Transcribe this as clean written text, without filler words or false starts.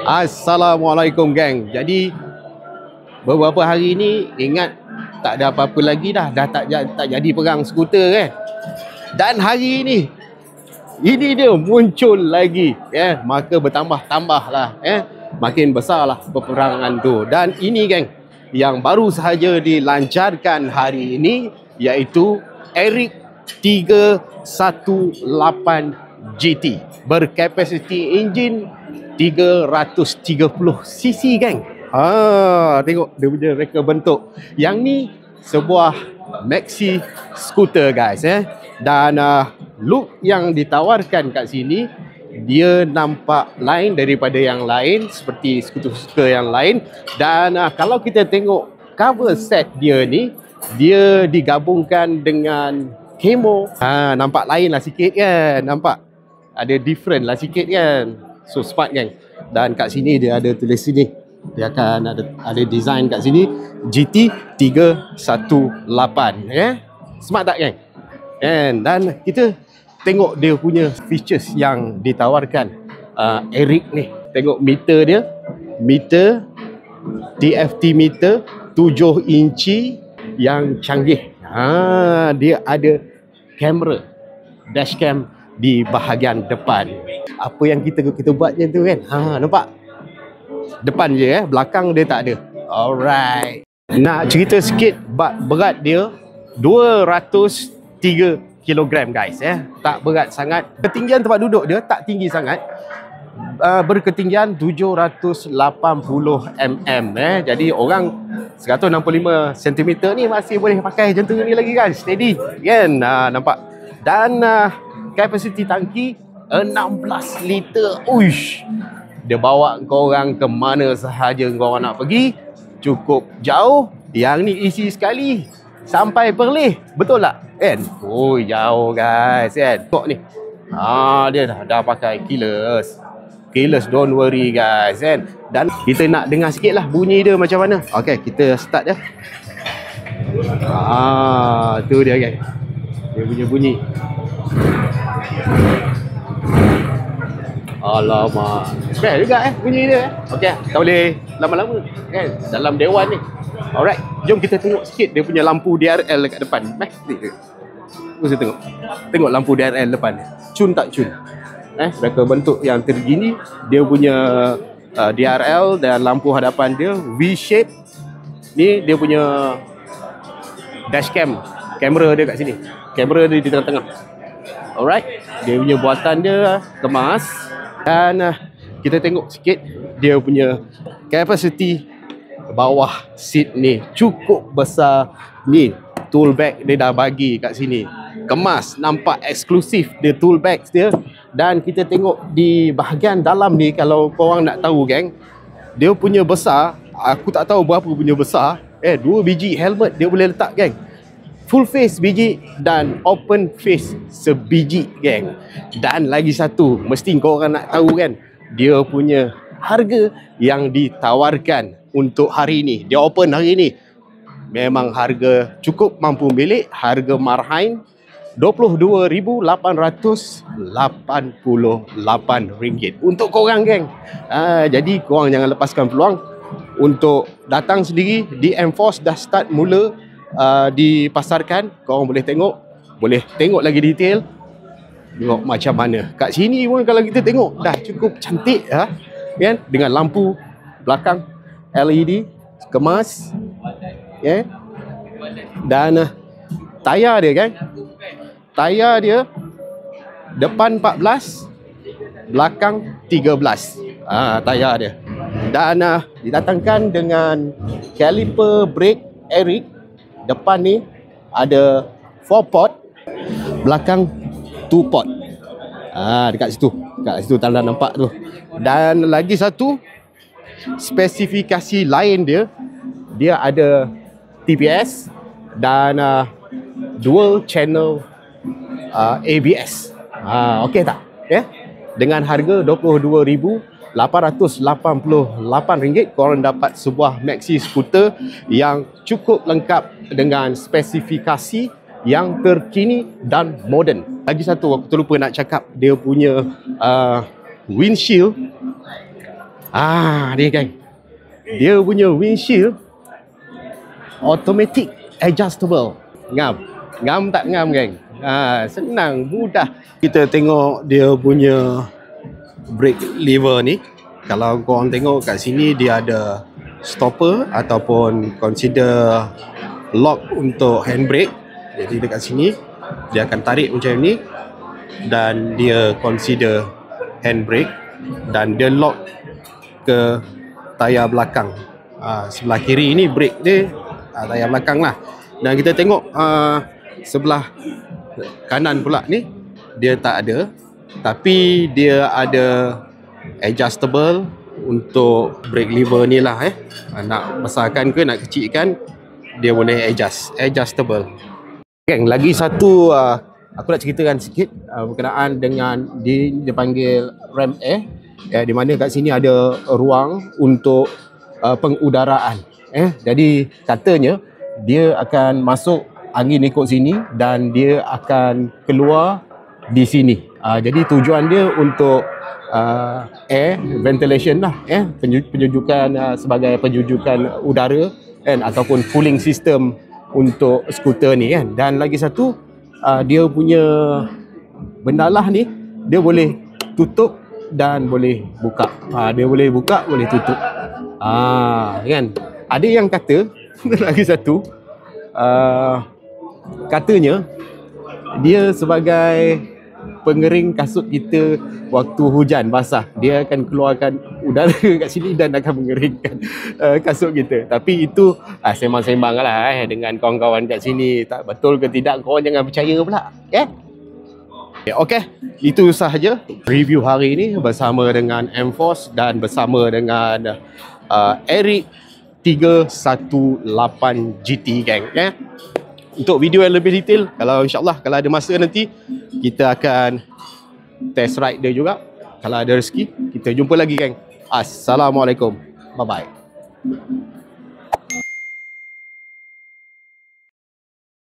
Assalamualaikum geng. Jadi beberapa hari ni ingat tak ada apa-apa lagi dah tak jadi perang skuter kan. Dan hari ni ini dia muncul lagi maka bertambah-tambahlah makin besarlah peperangan tu. Dan ini geng yang baru sahaja dilancarkan hari ini iaitu Aeric 318 GT berkapasiti enjin 330cc geng. Tengok dia punya reka bentuk. Yang ni sebuah maxi scooter guys Dan look yang ditawarkan kat sini dia nampak lain daripada yang lain, seperti skuter-skuter yang lain. Dan kalau kita tengok cover set dia ni, dia digabungkan dengan camo. Nampak lain lah sikit kan. Nampak ada different lah sikit kan. So smart kan. Dan kat sini dia ada tulis sini, dia akan ada design kat sini GT 318 Smart tak kan? Dan kita tengok dia punya features yang ditawarkan Aeric ni. Tengok meter dia, meter TFT meter 7 inci yang canggih. Dia ada kamera dashcam di bahagian depan. Apa yang kita buat je tu kan. Nampak? Depan je belakang dia tak ada. Alright. Nak cerita sikit, berat dia 203 kg guys Tak berat sangat. Ketinggian tempat duduk dia tak tinggi sangat. Berketinggian 780 mm Jadi orang 165 cm ni masih boleh pakai macam tu ni lagi kan. Steady kan. Nampak. Dan kapasiti tangki 16 liter. Uish. Dia bawa korang ke mana sahaja korang nak pergi. Cukup jauh. Yang ni isi sekali sampai Perlis. Betul tak? Kan? Jauh guys kan. Tengok ni. Dia dah pakai keyless. Keyless, don't worry guys kan. Dan kita nak dengar sikit lah bunyi dia macam mana. Okay, kita start dia. Tu dia guys. Dia punya bunyi. Alamak. Best juga bunyi dia Okey, tak boleh lama-lama kan dalam dewan ni. Alright, jom kita tengok sikit dia punya lampu DRL dekat depan. Kita tengok lampu DRL depan. Cun tak cun? Reka bentuk yang tergini. Dia punya DRL dan lampu hadapan dia V-shape. Ni dia punya dashcam. Kamera dia kat sini. Kamera dia di tengah-tengah. Alright, dia punya buatan dia kemas. Dan kita tengok sikit dia punya kapasiti bawah seat ni cukup besar. Ni tool bag dia dah bagi kat sini. Kemas, nampak eksklusif dia tool bags dia. Dan kita tengok di bahagian dalam ni, kalau korang nak tahu geng, dia punya besar, aku tak tahu berapa punya besar. 2 biji helmet dia boleh letak geng. Full face biji dan open face sebiji geng. Dan lagi satu, mesti korang nak tahu kan, dia punya harga yang ditawarkan untuk hari ini. Dia open hari ini. Memang harga cukup mampu milik. Harga marhain RM22,888 untuk korang geng. Jadi korang jangan lepaskan peluang untuk datang sendiri. di M-Force dah start mula dipasarkan. Korang boleh tengok lagi detail. Tengok macam mana kat sini pun. Kalau kita tengok dah cukup cantik kan, dengan lampu belakang LED kemas dan tayar dia kan. Tayar dia depan 14, belakang 13 tayar dia. Dan didatangkan dengan caliper brake Aeric. Depan ni ada 4 port, belakang 2 port. Dekat situ tanda nampak tu. Dan lagi satu spesifikasi lain dia ada TPS dan dual channel ABS. Okey tak? Dengan harga RM22,888 korang dapat sebuah maxi scooter yang cukup lengkap dengan spesifikasi yang terkini dan moden. Lagi satu aku terlupa nak cakap, dia punya windshield Ni geng. Dia punya windshield automatic adjustable. Ngam. Ngam tak ngam geng. Senang, mudah. Kita tengok dia punya brake lever ni. Kalau korang tengok kat sini dia ada stopper ataupun consider lock untuk handbrake. Jadi dekat sini dia akan tarik macam ni dan dia consider handbrake dan dia lock ke tayar belakang. Sebelah kiri ni brake dia, tayar belakang lah. Dan kita tengok sebelah kanan pula ni dia tak ada, tapi dia ada adjustable untuk brake lever ni lah. Nak besarkan ke nak kecilkan dia boleh adjustable. Geng, lagi satu aku nak ceritakan sikit berkenaan dengan dia panggil ram air, di mana kat sini ada ruang untuk pengudaraan. Jadi katanya dia akan masuk angin ikut sini dan dia akan keluar di sini. Jadi tujuan dia untuk air ventilation lah, penyejukan sebagai penyejukan udara ataupun cooling system untuk skuter ni kan. Dan lagi satu dia punya bendalah ni dia boleh tutup dan boleh buka. Dia boleh buka, boleh tutup. Kan. Ada yang kata lagi satu katanya dia sebagai pengering kasut kita waktu hujan basah. Dia akan keluarkan udara kat sini dan akan mengeringkan kasut kita. Tapi itu sembang-sembang lah dengan kawan-kawan kat sini. Tak betul ke tidak, korang jangan percaya pula. Okay, itu sahaja review hari ini bersama dengan M-Force dan bersama dengan Eric 318 GT gang. Untuk video yang lebih detail, kalau insyaAllah kalau ada masa nanti kita akan test ride dia juga. Kalau ada rezeki, kita jumpa lagi geng. Assalamualaikum. Bye bye.